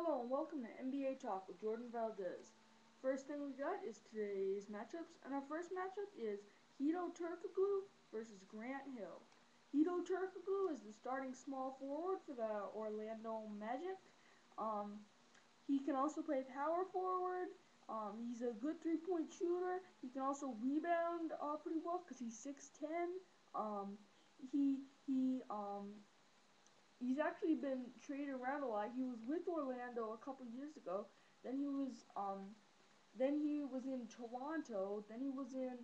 Hello and welcome to NBA Talk with Jordan Valdez. First thing we got is today's matchups, and our first matchup is Hedo Turkoglu versus Grant Hill. Hedo Turkoglu is the starting small forward for the Orlando Magic. Um, he can also play power forward. He's a good three-point shooter. He can also rebound pretty well because he's 6'10". Um, he he's actually been traded around a lot. He was with Orlando a couple years ago. Then he was in Toronto. Then he was in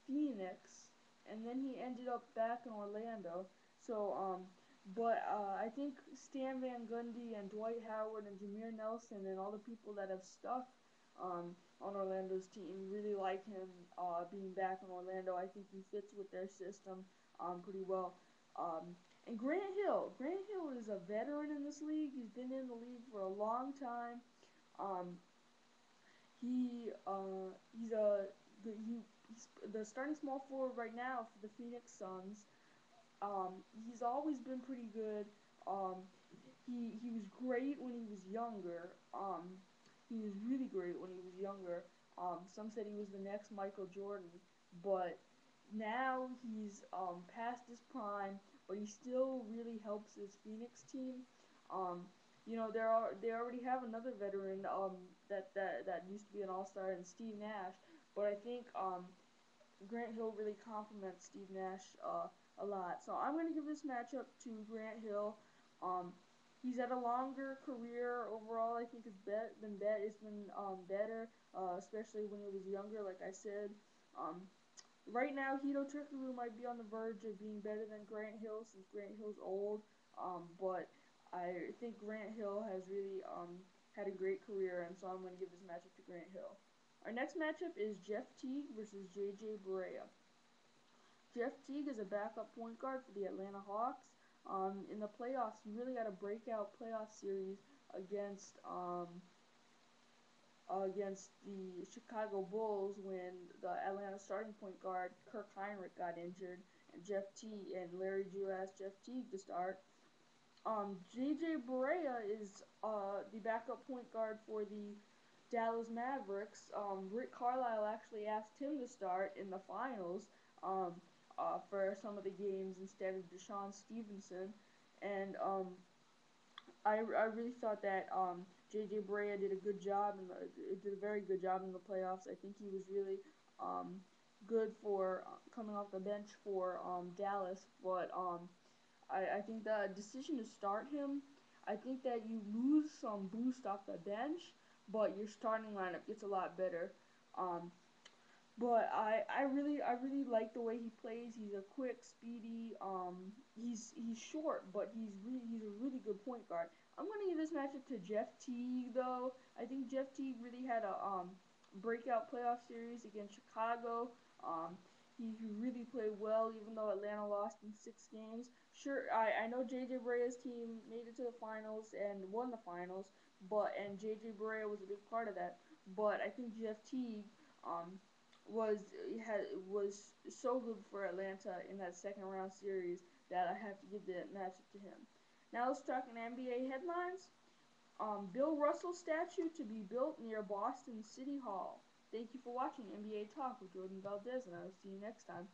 Phoenix, and then he ended up back in Orlando. But I think Stan Van Gundy and Dwight Howard and Jameer Nelson and all the people that have stuck on Orlando's team really like him being back in Orlando. I think he fits with their system pretty well. Um, and Grant Hill is a veteran in this league. He's been in the league for a long time. Um, he's he's the starting small forward right now for the Phoenix Suns. He's always been pretty good. Um, he was great when he was younger. He was really great when he was younger. Some said he was the next Michael Jordan, but now he's past his prime, but he still really helps his Phoenix team. Um, they already have another veteran that used to be an All-Star and Steve Nash, but I think Grant Hill really complements Steve Nash a lot. So I'm going to give this matchup to Grant Hill. Um, he's had a longer career overall. I think it's been better, especially when he was younger. Like I said, um, right now Hito Turkoglu might be on the verge of being better than Grant Hill since Grant Hill's old. But I think Grant Hill has really had a great career, and so I'm going to give this matchup to Grant Hill. Our next matchup is Jeff Teague versus J.J. Barea. Jeff Teague is a backup point guard for the Atlanta Hawks. In the playoffs, he really had a breakout playoff series against against the Chicago Bulls when the Atlanta starting point guard Kirk Hinrich got injured, and Jeff Teague and Larry Drew asked Jeff Teague to start. J.J. Barea is the backup point guard for the Dallas Mavericks. Rick Carlisle actually asked him to start in the finals for some of the games instead of Deshaun Stevenson. And I really thought that J.J. Barea did a good job did a very good job in the playoffs. I think he was really good for coming off the bench for Dallas, but I think the decision to start him, I think that you lose some boost off the bench, but your starting lineup gets a lot better. Um, but I really like the way he plays. He's a quick, speedy. He's short, but he's a really good point guard. I'm gonna give this matchup to Jeff Teague though. I think Jeff Teague really had a breakout playoff series against Chicago. He really played well, even though Atlanta lost in 6 games. Sure, I know JJ Barea's team made it to the finals and won the finals, and JJ Barea was a big part of that. But I think Jeff Teague um was so good for Atlanta in that second round series that I have to give the matchup to him. Now let's talk in NBA headlines. Bill Russell statue to be built near Boston City Hall. Thank you for watching NBA Talk with Jordan Valdez, and I will see you next time.